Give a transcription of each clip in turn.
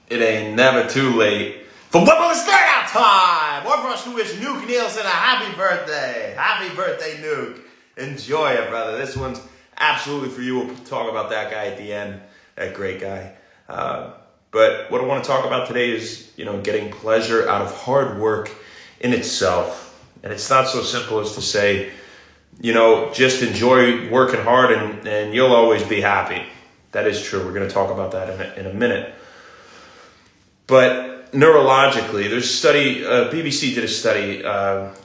It ain't never too late for Whipple's Start Out Time! One for us to wish Nuke Nielsen a happy birthday. Happy birthday, Nuke. Enjoy it, brother. This one's absolutely for you. We'll talk about that guy at the end. That great guy. But what I want to talk about today is, getting pleasure out of hard work in itself. And it's not so simple as to say, just enjoy working hard and you'll always be happy. That is true. We're going to talk about that in a minute. But neurologically, there's a study, BBC did a study,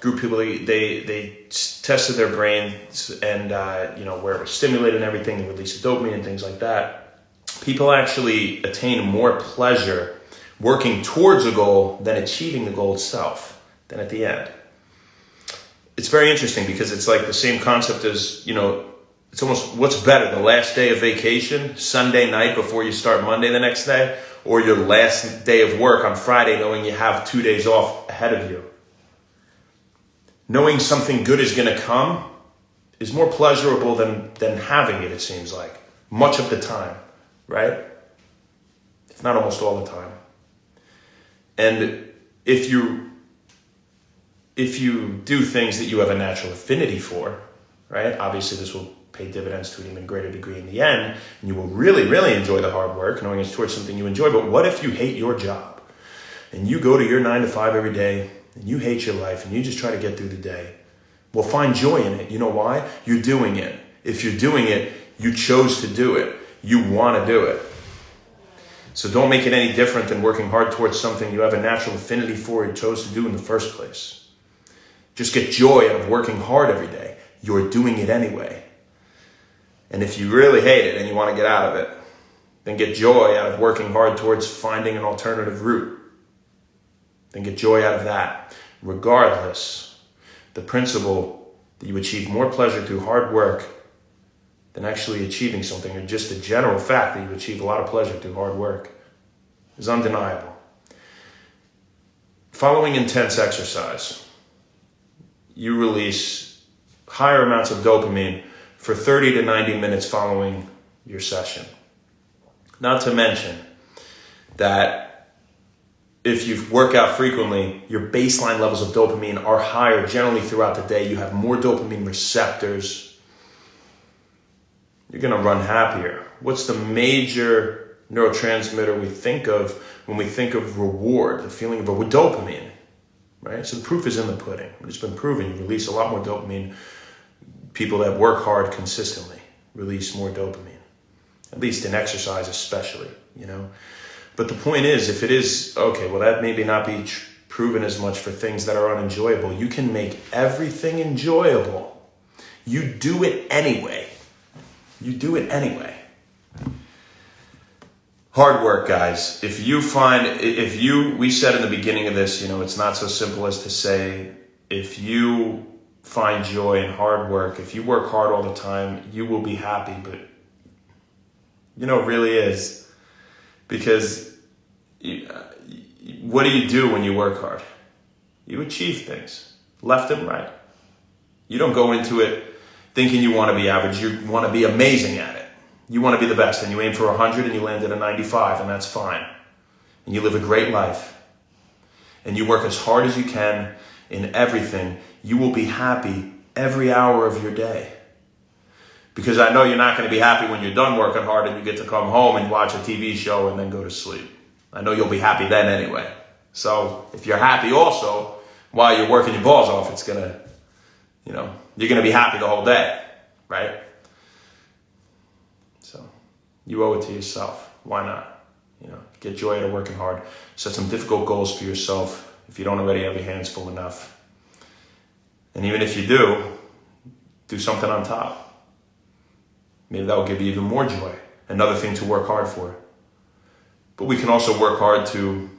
group of people, they tested their brains and, where it was stimulated and everything, the release of dopamine and things like that. People actually attain more pleasure working towards a goal than achieving the goal itself, than at the end. It's very interesting because it's like the same concept as, it's almost what's better, the last day of vacation, Sunday night before you start Monday the next day, or your last day of work on Friday knowing you have 2 days off ahead of you. Knowing something good is going to come is more pleasurable than having it seems like. Much of the time, right? If not almost all the time. And if you do things that you have a natural affinity for, right? Obviously this will pay dividends to an even greater degree in the end, and you will really, really enjoy the hard work, knowing it's towards something you enjoy. But what if you hate your job, and you go to your 9 to 5 every day, and you hate your life, and you just try to get through the day? Well, find joy in it. You know why? You're doing it. If you're doing it, you chose to do it. You want to do it. So don't make it any different than working hard towards something you have a natural affinity for and chose to do in the first place. Just get joy out of working hard every day. You're doing it anyway. And if you really hate it and you want to get out of it, then get joy out of working hard towards finding an alternative route. Then get joy out of that. Regardless, the principle that you achieve more pleasure through hard work than actually achieving something, or just the general fact that you achieve a lot of pleasure through hard work, is undeniable. Following intense exercise, you release higher amounts of dopamine for 30 to 90 minutes following your session. Not to mention that if you work out frequently, your baseline levels of dopamine are higher generally throughout the day. You have more dopamine receptors. You're going to run happier. What's the major neurotransmitter we think of when we think of reward, the feeling of dopamine, right? So the proof is in the pudding. It's been proven. You release a lot more dopamine. People that work hard consistently release more dopamine, at least in exercise especially, But the point is, if it is, okay, well, that maybe not be proven as much for things that are unenjoyable. You can make everything enjoyable. You do it anyway. You do it anyway. Hard work, guys. We said in the beginning of this, it's not so simple as to say, if you find joy in hard work, if you work hard all the time, you will be happy. But, it really is. Because what do you do when you work hard? You achieve things, left and right. You don't go into it thinking you want to be average. You want to be amazing at it. You want to be the best, and you aim for 100 and you land at a 95, and that's fine. And you live a great life. And you work as hard as you can in everything. You will be happy every hour of your day. Because I know you're not going to be happy when you're done working hard and you get to come home and watch a TV show and then go to sleep. I know you'll be happy then anyway. So if you're happy also while you're working your balls off, it's going to, you're going to be happy the whole day, right? So you owe it to yourself. Why not? Get joy out of working hard. Set some difficult goals for yourself if you don't already have your hands full enough. And even if you do something on top. Maybe that will give you even more joy. Another thing to work hard for. But we can also work hard to,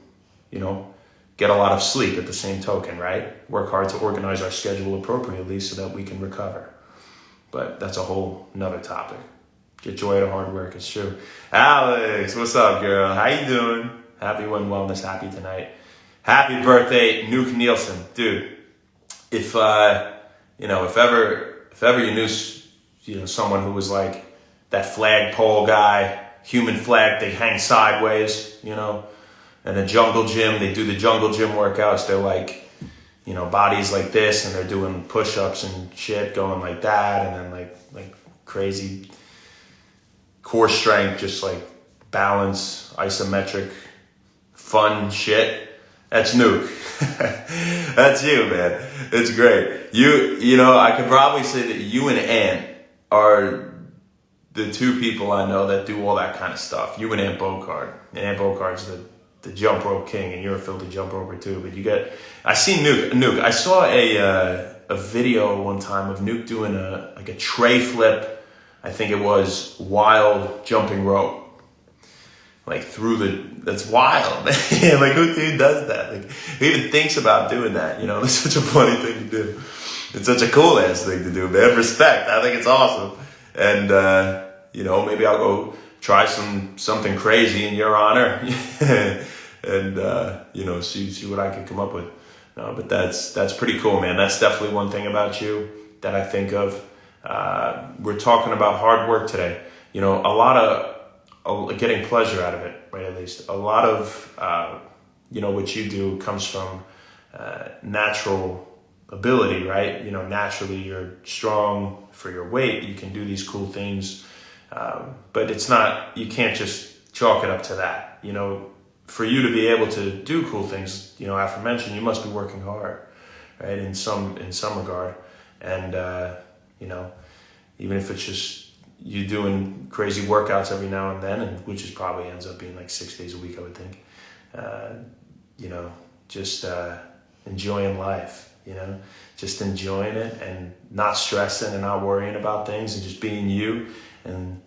get a lot of sleep at the same token, right? Work hard to organize our schedule appropriately so that we can recover. But that's a whole nother topic. Get joy out of hard work, it's true. Alex, what's up, girl? How you doing? Happy One Wellness, happy tonight. Happy birthday, Nuke Nielsen. Dude, if ever you knew, someone who was like that flagpole guy, human flag, they hang sideways, And the jungle gym, they do the jungle gym workouts. They're like, you know, bodies like this, and they're doing push-ups and shit, going like that, and then like crazy core strength, just like balance, isometric, fun shit. That's Nuke. That's you, man. It's great. You know, I could probably say that you and Ant are the two people I know that do all that kind of stuff. You and Ant Bocard. And Ant Bocard's the jump rope king, and you're a filthy jump roper too. But I seen Nuke. I saw a video one time of Nuke doing a tray flip. I think it was wild jumping rope. Like that's wild, man. Like who does that? Like who even thinks about doing that? You know, it's such a funny thing to do. It's such a cool ass thing to do, man. Respect. I think it's awesome. And you know, maybe I'll go try something crazy in your honor, and you know, see what I can come up with. No, but that's pretty cool, man. That's definitely one thing about you that I think of. We're talking about hard work today. You know, a lot of getting pleasure out of it, right? At least a lot of you know, what you do comes from natural ability, right? You know, naturally you're strong for your weight. You can do these cool things, but it's not. You can't just chalk it up to that. You know, for you to be able to do cool things, you know, aforementioned, you must be working hard, right? In some regard, and you know, even if it's just you doing crazy workouts every now and then, and which is probably ends up being like 6 days a week, I would think. You know, just enjoying life, you know, just enjoying it and not stressing and not worrying about things and just being you and,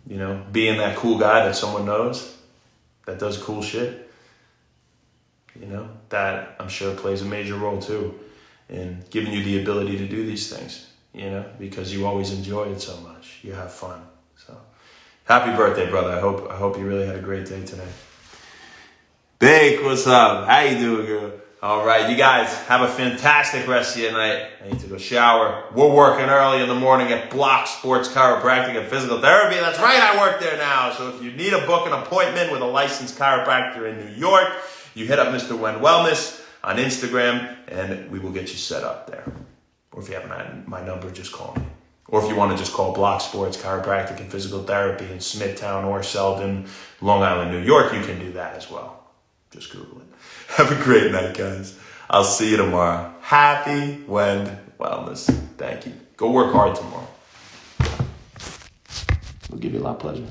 you know, being that cool guy that someone knows that does cool shit, you know, that I'm sure plays a major role too in giving you the ability to do these things. You know, because you always enjoy it so much. You have fun. So, happy birthday, brother. I hope you really had a great day today. Big, what's up? How you doing, girl? All right, you guys have a fantastic rest of your night. I need to go shower. We're working early in the morning at Block Sports Chiropractic and Physical Therapy. That's right, I work there now. So if you need to book an appointment with a licensed chiropractor in New York, you hit up Mr. Wen Wellness on Instagram, and we will get you set up there. Or if you have my number, just call me. Or if you want to just call Block Sports Chiropractic and Physical Therapy in Smithtown or Selden, Long Island, New York, you can do that as well. Just Google it. Have a great night, guys. I'll see you tomorrow. Happy Wellness. Thank you. Go work hard tomorrow. It'll give you a lot of pleasure.